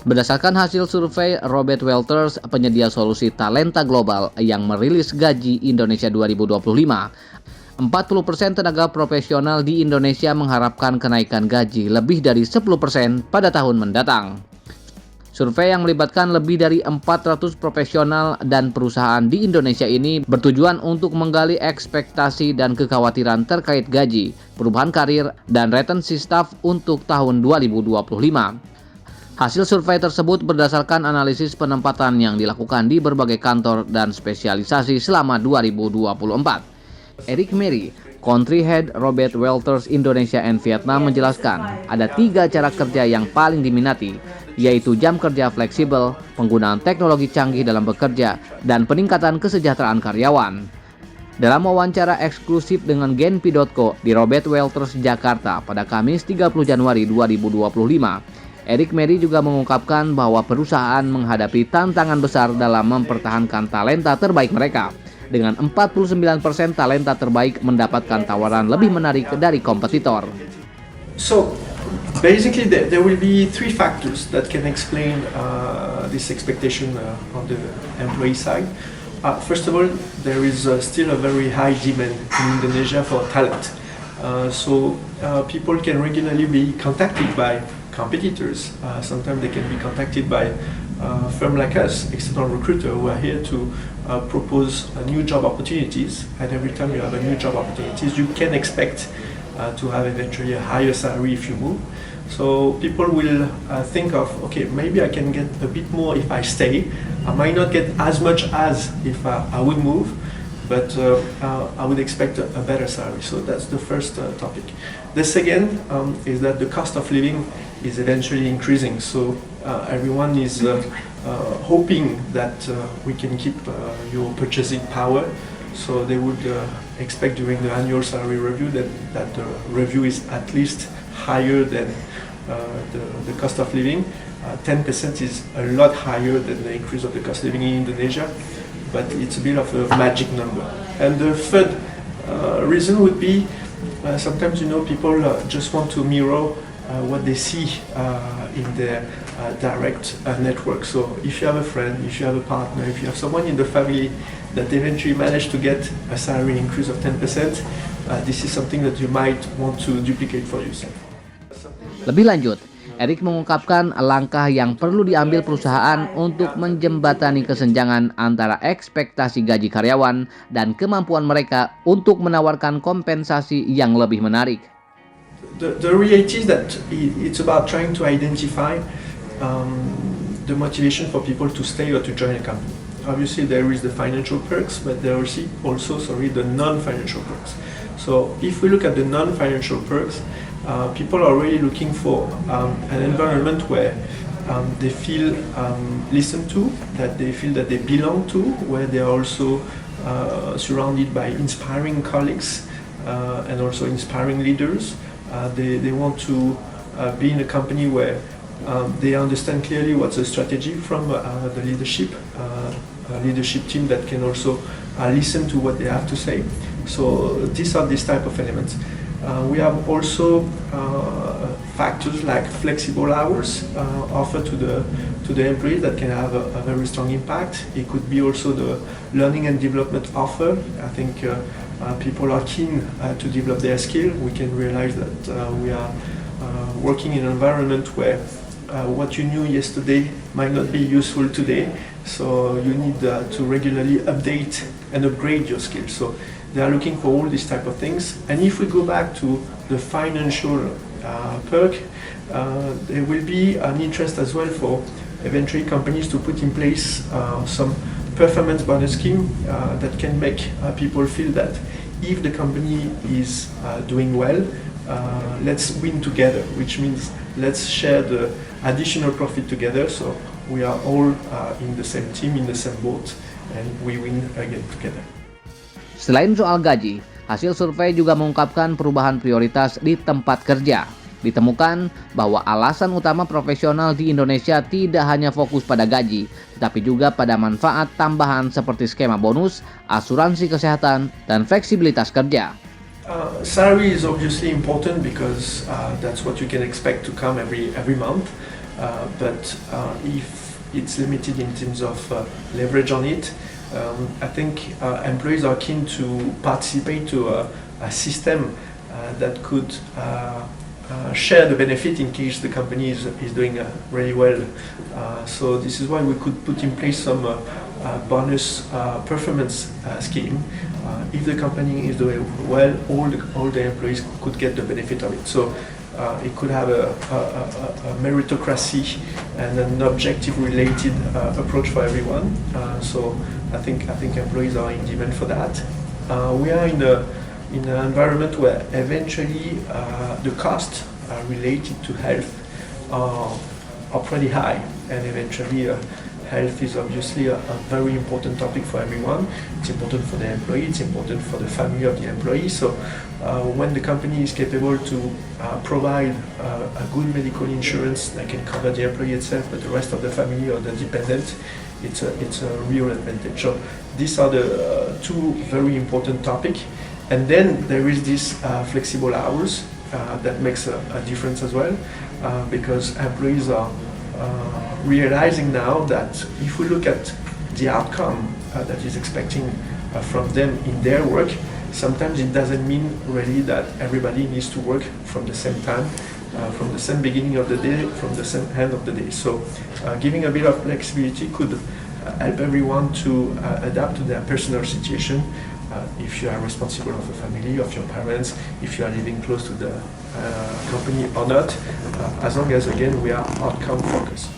Berdasarkan hasil survei Robert Walters, penyedia solusi talenta global yang merilis gaji Indonesia 2025, 40% tenaga profesional di Indonesia mengharapkan kenaikan gaji lebih dari 10% pada tahun mendatang. Survei yang melibatkan lebih dari 400 profesional dan perusahaan di Indonesia ini bertujuan untuk menggali ekspektasi dan kekhawatiran terkait gaji, perubahan karir, dan retensi staf untuk tahun 2025. Hasil survei tersebut berdasarkan analisis penempatan yang dilakukan di berbagai kantor dan spesialisasi selama 2024. Eric Mary, Country Head Robert Walters Indonesia and Vietnam menjelaskan ada 3 cara kerja yang paling diminati, yaitu jam kerja fleksibel, penggunaan teknologi canggih dalam bekerja, dan peningkatan kesejahteraan karyawan. Dalam wawancara eksklusif dengan Genpi.co di Robert Walters Jakarta pada Kamis 30 Januari 2025, Eric Mary juga mengungkapkan bahwa perusahaan menghadapi tantangan besar dalam mempertahankan talenta terbaik mereka. Dengan 49% talenta terbaik mendapatkan tawaran lebih menarik dari kompetitor. So, basically there will be 3 factors that can explain this expectation on the employee side. First of all, there is still a very high demand in Indonesia for talent. So people can regularly be contacted by competitors. Sometimes they can be contacted by a firm like us, external recruiter, who are here to propose new job opportunities. And every time you have a new job opportunities, you can expect to have eventually a higher salary if you move. So people will think of, okay, maybe I can get a bit more if I stay. I might not get as much as if I would move, but I would expect a better salary. So that's the first topic. The second is that the cost of living is eventually increasing. So everyone is hoping that we can keep your purchasing power. So they would expect during the annual salary review that the review is at least higher than the cost of living. 10% is a lot higher than the increase of the cost of living in Indonesia, but it's a bit of a magic number. And the third reason would be sometimes people just want to mirror what they see in their direct network. So if you have a friend, if you have a partner, if you have someone in the family that eventually managed to get a salary increase of 10%, this is something that you might want to duplicate for yourself. Lebih lanjut, Eric mengungkapkan langkah yang perlu diambil perusahaan untuk menjembatani kesenjangan antara ekspektasi gaji karyawan dan kemampuan mereka untuk menawarkan kompensasi yang lebih menarik. The reality is that it's about trying to identify the motivation for people to stay or to join a company. Obviously, there is the financial perks, but there are also the non-financial perks. So if we look at the non-financial perks, people are really looking for an environment where they feel listened to, that they feel that they belong to, where they are also surrounded by inspiring colleagues and also inspiring leaders. They want to be in a company where they understand clearly what's the strategy from the leadership team that can also listen to what they have to say. So these are these type of elements. We have also factors like flexible hours offered to the employees that can have a very strong impact. It could be also the learning and development offer. I think people are keen to develop their skill. We can realize that we are working in an environment where what you knew yesterday might not be useful today. So you need to regularly update and upgrade your skills. So they are looking for all these type of things. And if we go back to the financial perk, there will be an interest as well for eventually companies to put in place some performance bonus scheme that can make people feel that if the company is doing well, let's win together, which means let's share the additional profit together. So we are all in the same team, in the same boat, and we win again together. Selain soal gaji, hasil survei juga mengungkapkan perubahan prioritas di tempat kerja. Ditemukan bahwa alasan utama profesional di Indonesia tidak hanya fokus pada gaji, tetapi juga pada manfaat tambahan seperti skema bonus, asuransi kesehatan, dan fleksibilitas kerja. Salary is obviously important because that's what you can expect to come every month. but if it's limited in terms of leverage on it, I think employees are keen to participate to a system that could share the benefit in case the company is doing really well. So this is why we could put in place some bonus performance scheme. If the company is doing well, all the employees could get the benefit of it. So it could have a meritocracy and an objective-related approach for everyone. So I think employees are in demand for that. We are in an environment where eventually the costs related to health are pretty high, and eventually health is obviously a very important topic for everyone. It's important for the employee, it's important for the family of the employee. So when the company is capable to provide a good medical insurance that can cover the employee itself, but the rest of the family or the dependent, it's a real advantage. So these are the two very important topics. And then there is this flexible hours that makes a difference as well, because employees are realizing now that if we look at the outcome that is expecting from them in their work, sometimes it doesn't mean really that everybody needs to work from the same time, from the same beginning of the day, from the same end of the day. So giving a bit of flexibility could help everyone to adapt to their personal situation. If you are responsible of a family, of your parents, if you are living close to the company or not, as long as, again, we are outcome focused.